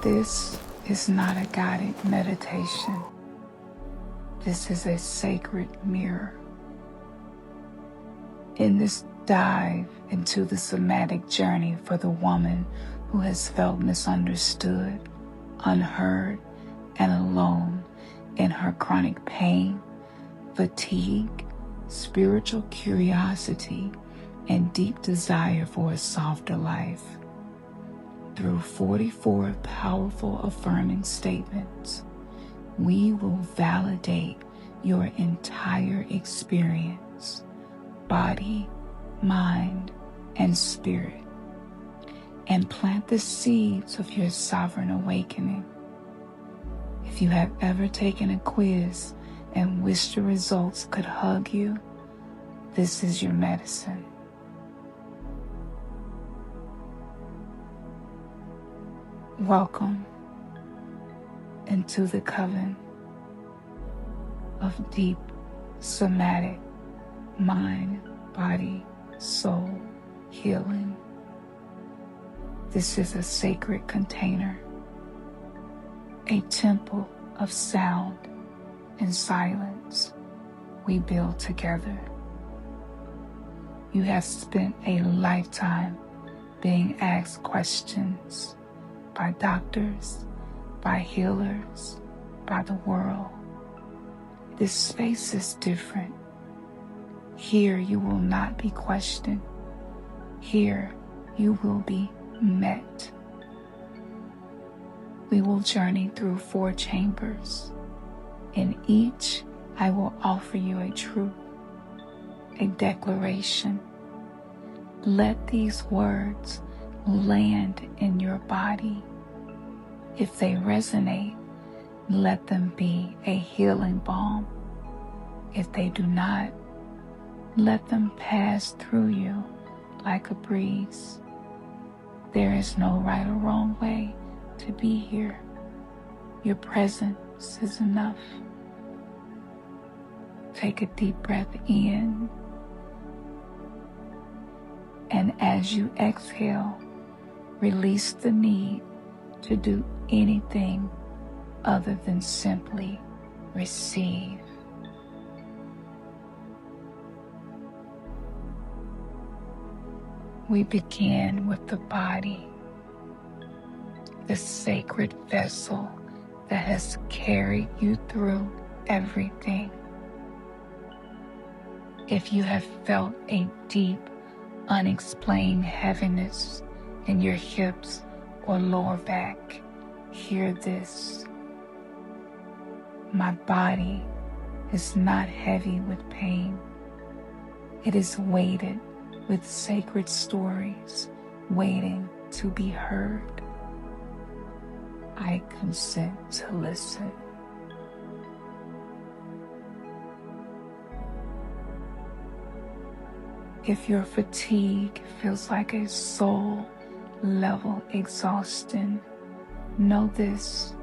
This is not a guided meditation. This is a sacred mirror. In this dive into the somatic journey for the woman who has felt misunderstood, unheard, and alone in her chronic pain, fatigue, spiritual curiosity, and deep desire for a softer life. Through 44 powerful affirming statements, we will validate your entire experience, body, mind, and spirit, and plant the seeds of your sovereign awakening. If you have ever taken a quiz and wished the results could hug you, this is your medicine. Welcome into the coven of deep somatic mind, body, soul healing. This is a sacred container, a temple of sound and silence we build together. You have spent a lifetime being asked questions by doctors, by healers, by the world. This space is different. Here you will not be questioned. Here you will be met. We will journey through 4 chambers. In each, I will offer you a truth, a declaration. Let these words land in your body. If they resonate, let them be a healing balm. If they do not, let them pass through you like a breeze. There is no right or wrong way to be here. Your presence is enough. Take a deep breath in, and as you exhale, release the need to do anything other than simply receive. We begin with the body, the sacred vessel that has carried you through everything. If you have felt a deep, unexplained heaviness in your hips or lower back, hear this. My body is not heavy with pain. It is weighted with sacred stories waiting to be heard. I consent to listen. If your fatigue feels like a soul-level exhaustion, know this.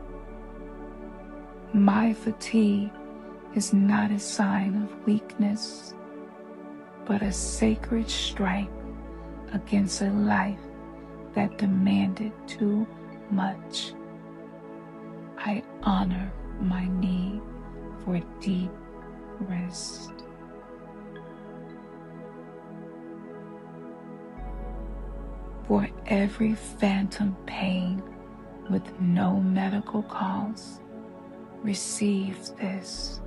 My fatigue is not a sign of weakness, but a sacred strike against a life that demanded too much. I honor my need for deep rest. For every phantom pain with no medical cause, receive this.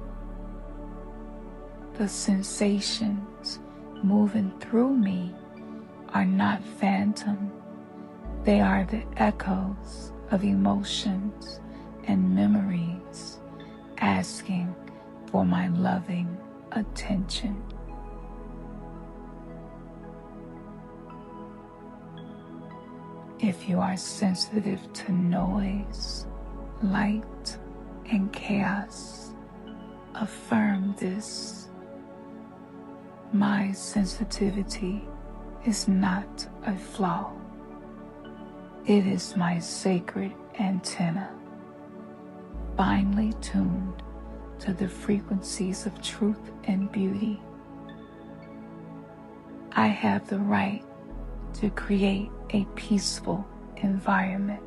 The sensations moving through me are not phantom. They are the echoes of emotions and memories asking for my loving attention. If you are sensitive to noise, light, and chaos, affirm this. My sensitivity is not a flaw. It is my sacred antenna, finely tuned to the frequencies of truth and beauty. I have the right to create a peaceful environment.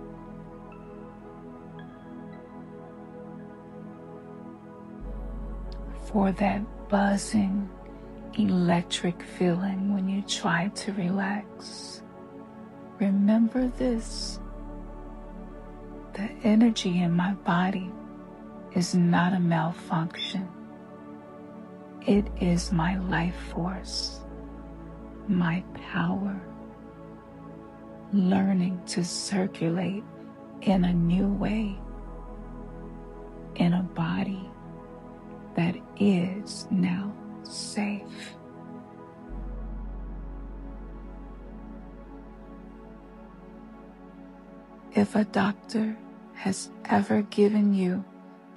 for that buzzing, electric feeling when you try to relax. Remember this: the energy in my body is not a malfunction. It is my life force, my power, learning to circulate in a new way, in a body that is now safe. If a doctor has ever given you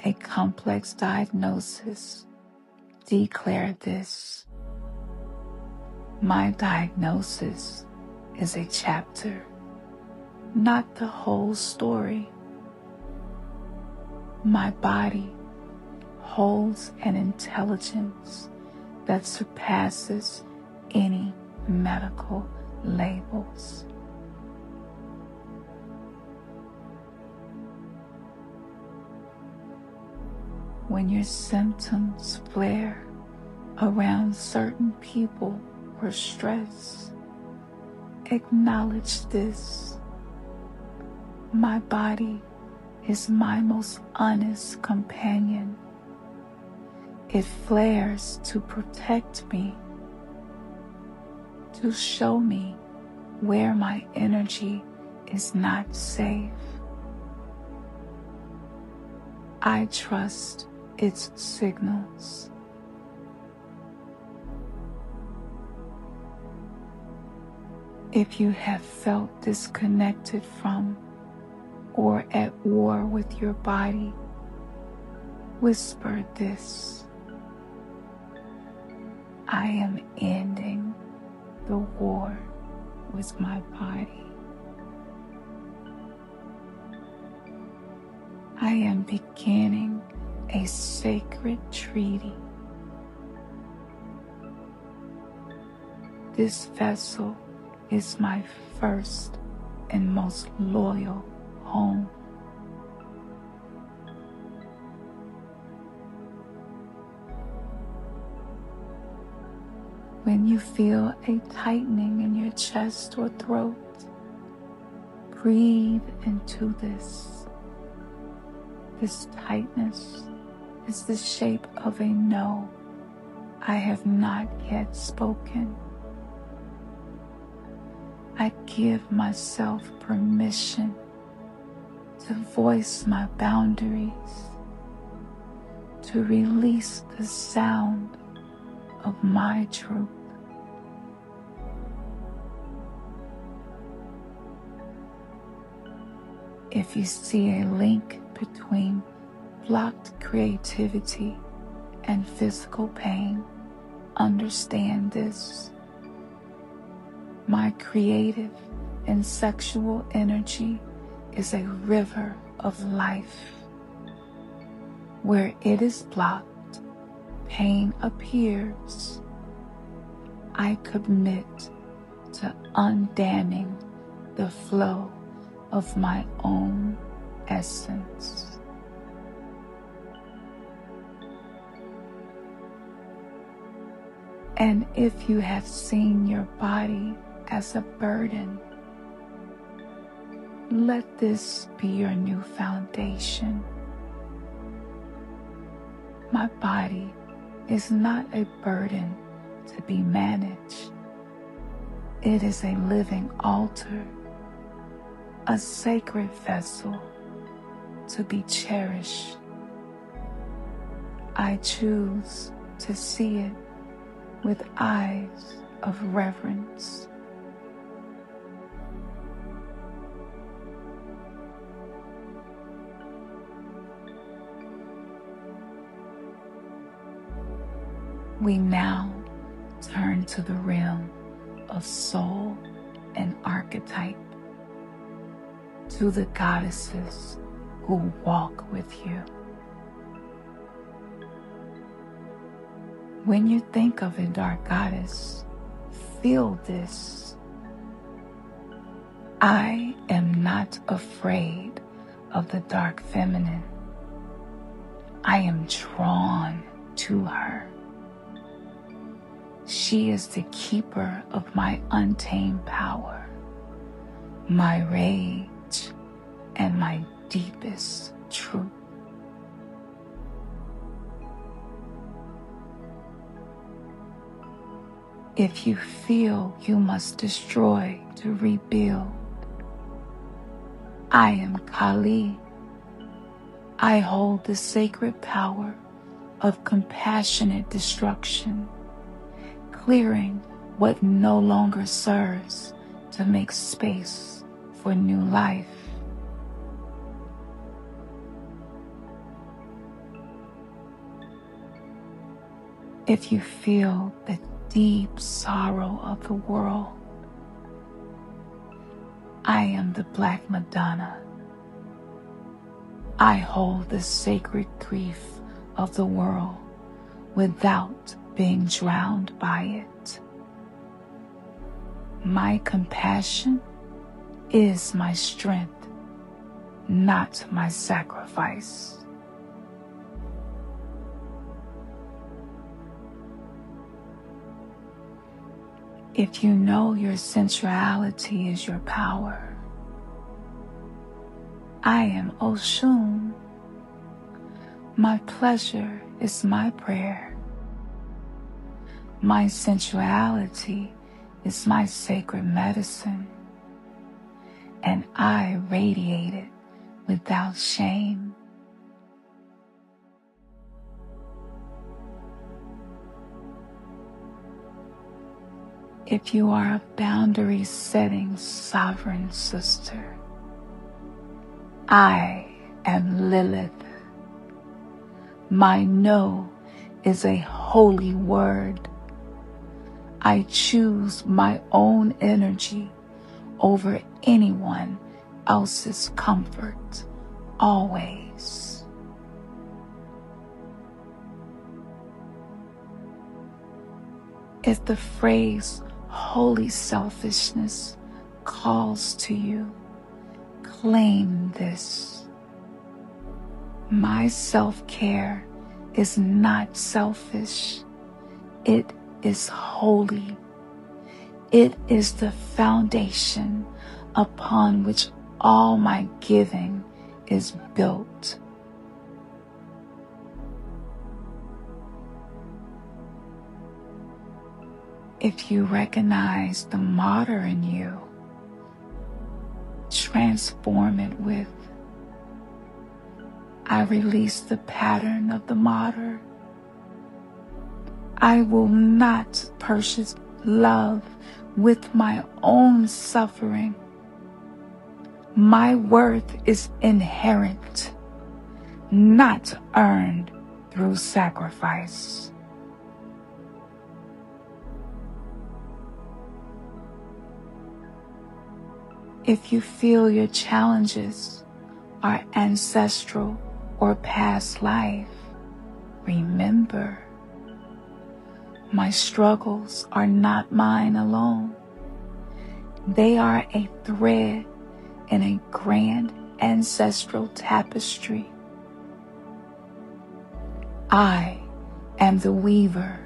a complex diagnosis, declare this: my diagnosis is a chapter, not the whole story. My body holds an intelligence that surpasses any medical labels. When your symptoms flare around certain people or stress, acknowledge this: my body is my most honest companion. It flares to protect me, to show me where my energy is not safe. I trust its signals. If you have felt disconnected from or at war with your body, whisper this: I am ending the war with my body. I am beginning a sacred treaty. This vessel is my first and most loyal home. When you feel a tightening in your chest or throat, breathe into this. This tightness is the shape of a no I have not yet spoken. I give myself permission to voice my boundaries, to release the sound of my truth. If you see a link between blocked creativity and physical pain, understand this: my creative and sexual energy is a river of life. Where it is blocked, pain appears. I commit to undamming the flow of my own essence. And if you have seen your body as a burden, let this be your new foundation. My body is not a burden to be managed. It is a living altar, a sacred vessel to be cherished. I choose to see it with eyes of reverence. We now turn to the realm of soul and archetype, to the goddesses who walk with you. When you think of a dark goddess, feel this: I am not afraid of the dark feminine. I am drawn to her. She is the keeper of my untamed power, my rage, and my deepest truth. If you feel you must destroy to rebuild, I am Kali. I hold the sacred power of compassionate destruction, clearing what no longer serves to make space for new life. If you feel the deep sorrow of the world, I am the Black Madonna. I hold the sacred grief of the world without being drowned by it. My compassion is my strength, not my sacrifice. If you know your sensuality is your power, I am Oshun. My pleasure is my prayer. My sensuality is my sacred medicine, and I radiate it without shame. If you are a boundary-setting sovereign sister, I am Lilith. My no is a holy word. I choose my own energy over anyone else's comfort, always. If the phrase holy selfishness calls to you, claim this. My self-care is not selfish. It is holy. It is the foundation upon which all my giving is built. If you recognize the martyr in you, transform it with, I release the pattern of the martyr. I will not purchase love with my own suffering. My worth is inherent, not earned through sacrifice. If you feel your challenges are ancestral or past life, remember, my struggles are not mine alone. They are a thread in a grand ancestral tapestry. I am the weaver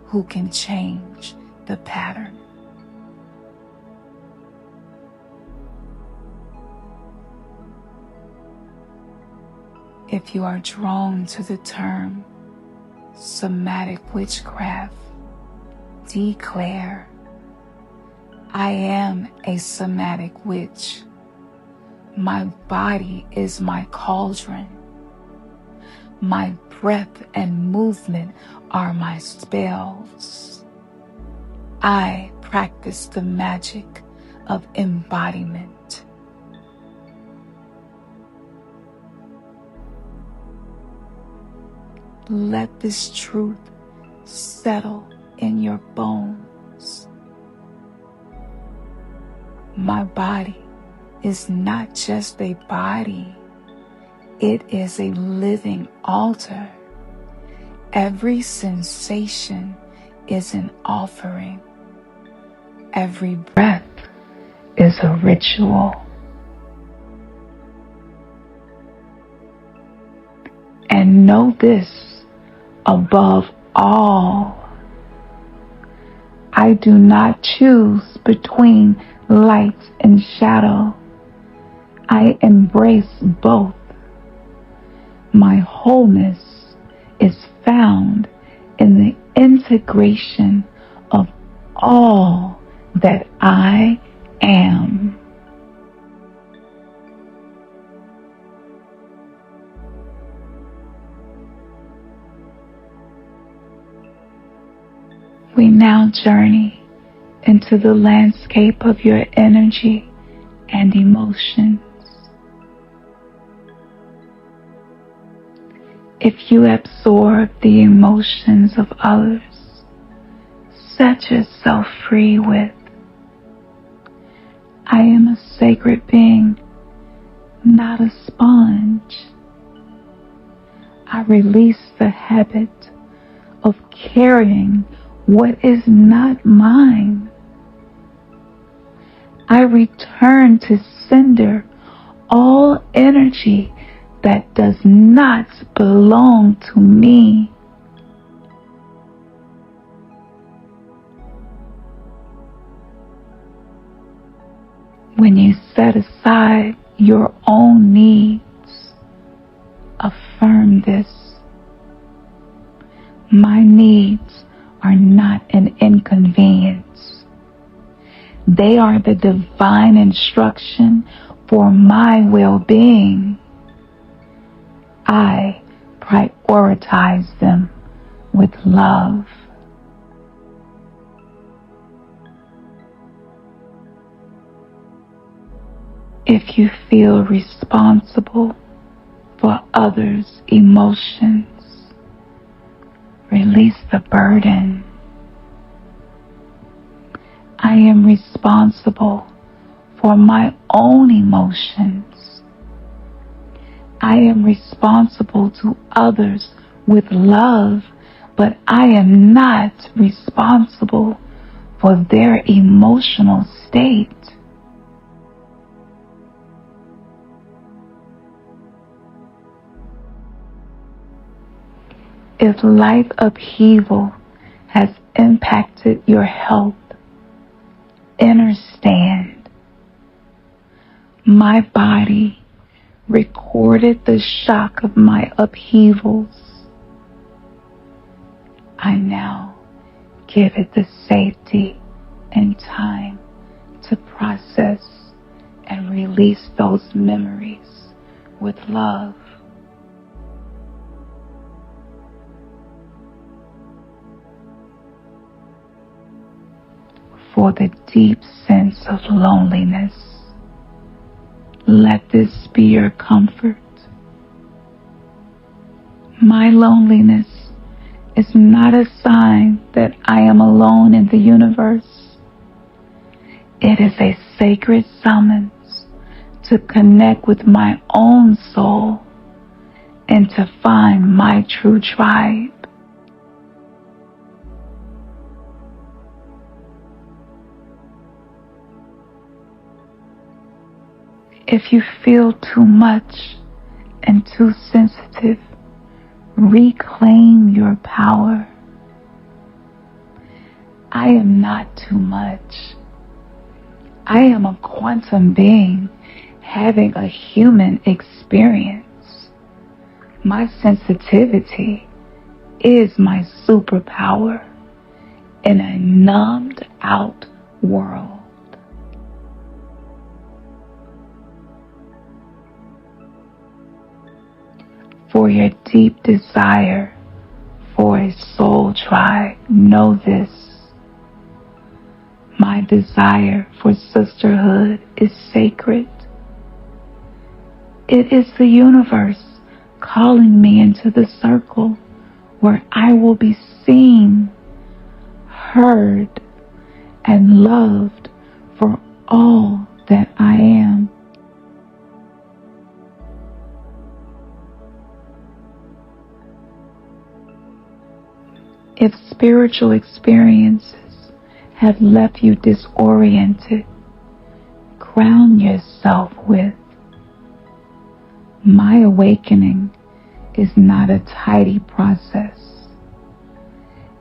who can change the pattern. If you are drawn to the term somatic witchcraft, declare, I am a somatic witch. My body is my cauldron. My breath and movement are my spells. I practice the magic of embodiment. Let this truth settle in your bones. My body is not just a body. It is a living altar. Every sensation is an offering. Every breath is a ritual. And know this, above all. I do not choose between light and shadow. I embrace both. My wholeness is found in the integration of all that I am. We now journey into the landscape of your energy and emotions. If you absorb the emotions of others, set yourself free with, I am a sacred being, not a sponge. I release the habit of carrying what is not mine. I return to sender all energy that does not belong to me. When you set aside your own needs, affirm this. My needs are not an inconvenience. They are the divine instruction for my well-being. I prioritize them with love. If you feel responsible for others' emotions, release the burden. I am responsible for my own emotions. I am responsible to others with love, but I am not responsible for their emotional state. If life upheaval has impacted your health, understand, my body recorded the shock of my upheavals. I now give it the safety and time to process and release those memories with love. For the deep sense of loneliness, let this be your comfort. My loneliness is not a sign that I am alone in the universe. It is a sacred summons to connect with my own soul and to find my true tribe. If you feel too much and too sensitive, reclaim your power. I am not too much. I am a quantum being having a human experience. My sensitivity is my superpower in a numbed out world. For your deep desire for a soul tribe, know this. My desire for sisterhood is sacred. It is the universe calling me into the circle where I will be seen, heard, and loved for all that I am. If spiritual experiences have left you disoriented, ground yourself with, my awakening is not a tidy process.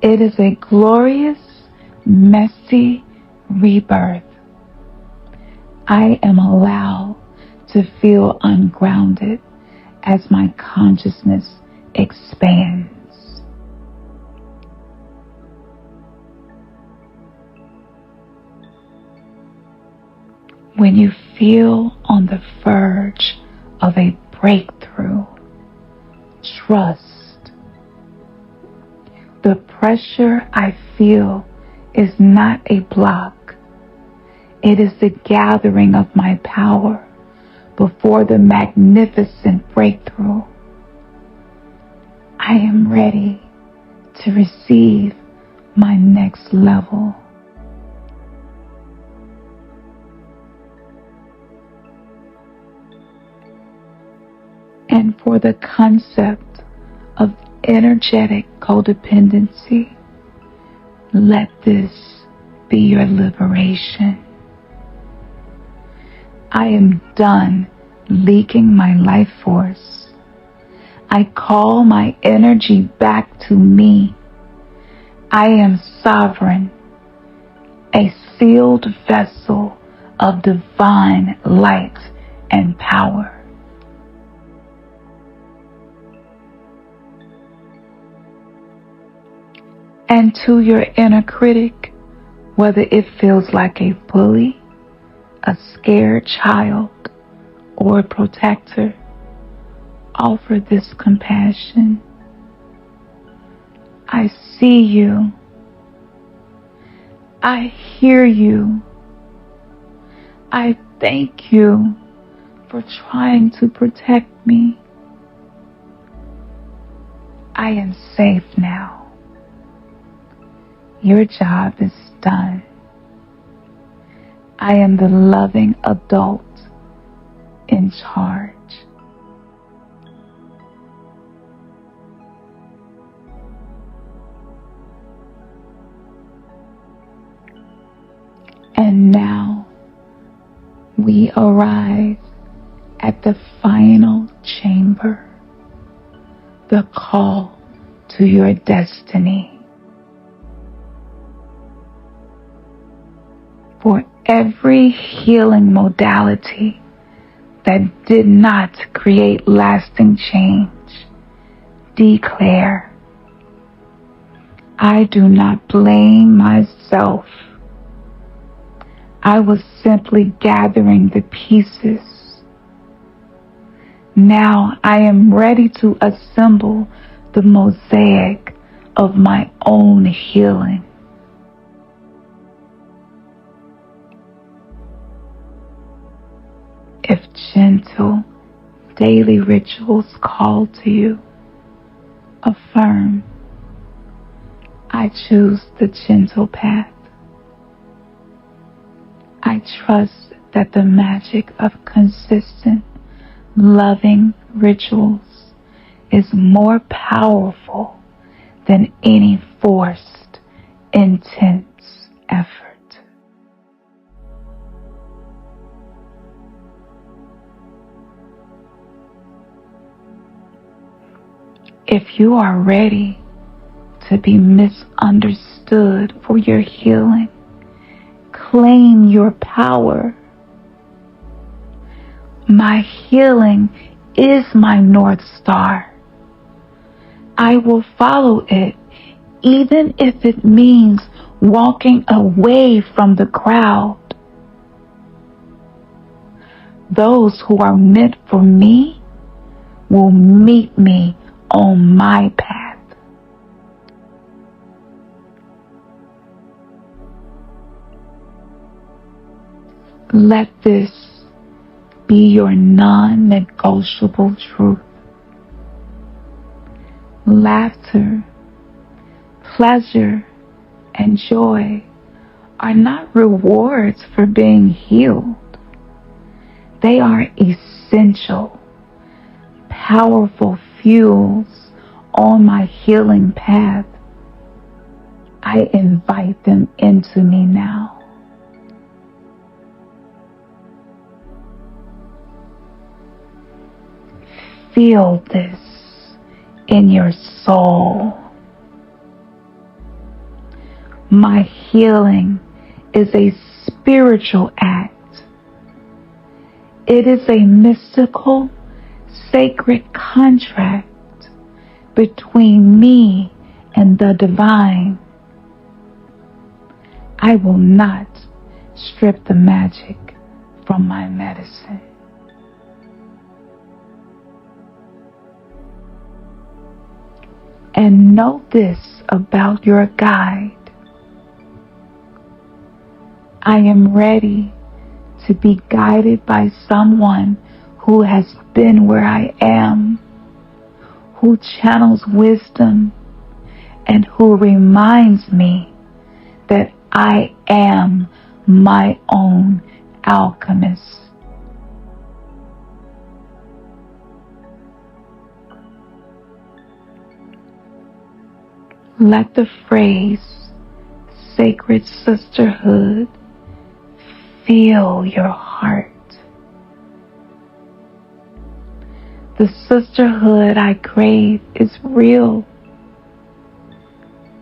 It is a glorious, messy rebirth. I am allowed to feel ungrounded as my consciousness expands. When you feel on the verge of a breakthrough, trust. The pressure I feel is not a block. It is the gathering of my power before the magnificent breakthrough. I am ready to receive my next level. And for the concept of energetic codependency, let this be your liberation. I am done leaking my life force. I call my energy back to me. I am sovereign, a sealed vessel of divine light and power. And to your inner critic, whether it feels like a bully, a scared child, or a protector, offer this compassion. I see you. I hear you. I thank you for trying to protect me. I am safe now. Your job is done. I am the loving adult in charge. And now we arrive at the final chamber, the call to your destiny. For every healing modality that did not create lasting change, declare, I do not blame myself. I was simply gathering the pieces. Now I am ready to assemble the mosaic of my own healing. If gentle daily rituals call to you, affirm, I choose the gentle path. I trust that the magic of consistent, loving rituals is more powerful than any forced, intense effort. If you are ready to be misunderstood for your healing, claim your power. My healing is my North Star. I will follow it, even if it means walking away from the crowd. Those who are meant for me will meet me on my path. Let this be your non-negotiable truth. Laughter, pleasure, and joy are not rewards for being healed. They are essential, powerful fuels on my healing path. I invite them into me now. Feel this in your soul. My healing is a spiritual act. It is a mystical, sacred contract between me and the divine. I will not strip the magic from my medicine. And know this about your guide. I am ready to be guided by someone who has been where I am, who channels wisdom, and who reminds me that I am my own alchemist. Let the phrase sacred sisterhood fill your heart. The sisterhood I crave is real.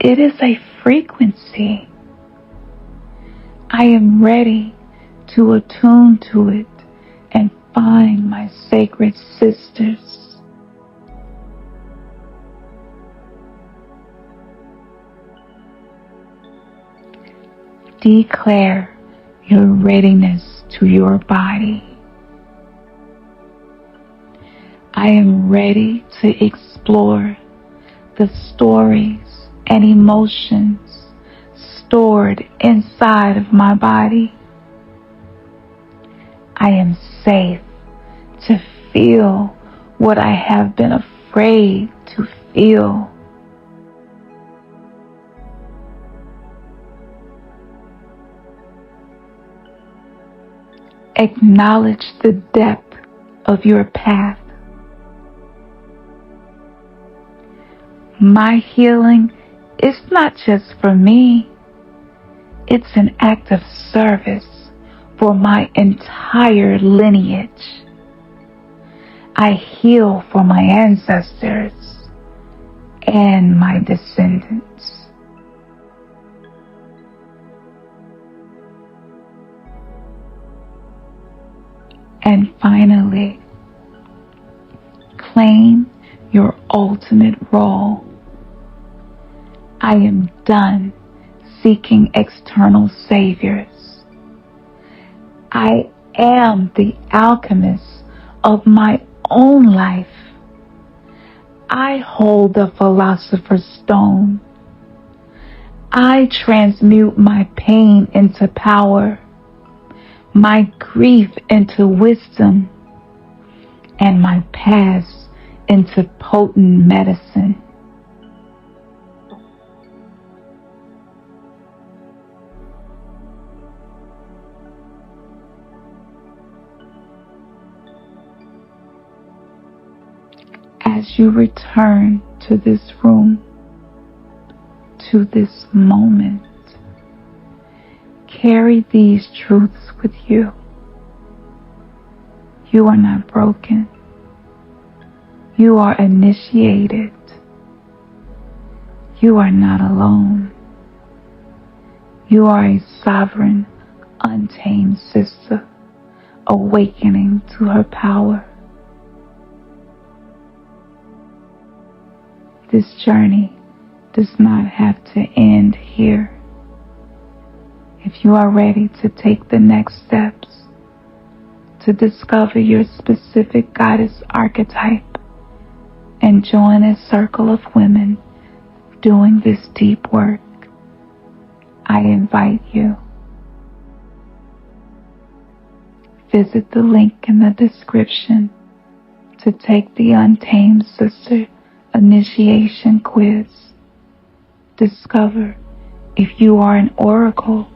It is a frequency. I am ready to attune to it and find my sacred sisters. Declare your readiness to your body. I am ready to explore the stories and emotions stored inside of my body. I am safe to feel what I have been afraid to feel. Acknowledge the depth of your path. My healing is not just for me. It's an act of service for my entire lineage. I heal for my ancestors and my descendants. And finally, claim your ultimate role. I am done seeking external saviors. I am the alchemist of my own life. I hold the philosopher's stone. I transmute my pain into power, my grief into wisdom, and my past into potent medicine. As you return to this room, to this moment, carry these truths with you. You are not broken. You are initiated. You are not alone. You are a sovereign, untamed sister, awakening to her power. This journey does not have to end here. If you are ready to take the next steps to discover your specific goddess archetype and join a circle of women doing this deep work, I invite you. Visit the link in the description to take the Untamed Sister Initiation Quiz. Discover if you are an oracle,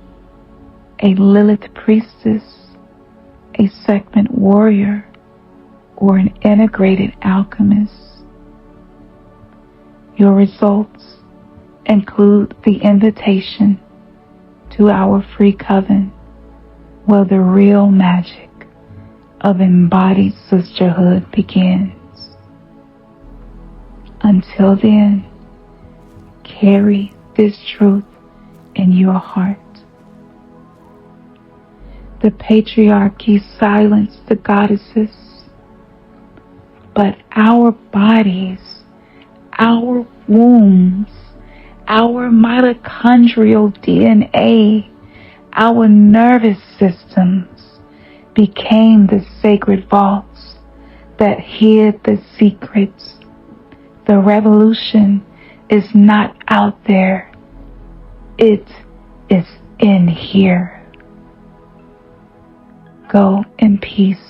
a Lilith Priestess, a Sekhmet warrior, or an integrated alchemist. Your results include the invitation to our free coven, where the real magic of embodied sisterhood begins. Until then, carry this truth in your heart. The patriarchy silenced the goddesses, but our bodies, our wombs, our mitochondrial DNA, our nervous systems became the sacred vaults that hid the secrets. The revolution is not out there. It is in here. Go in peace.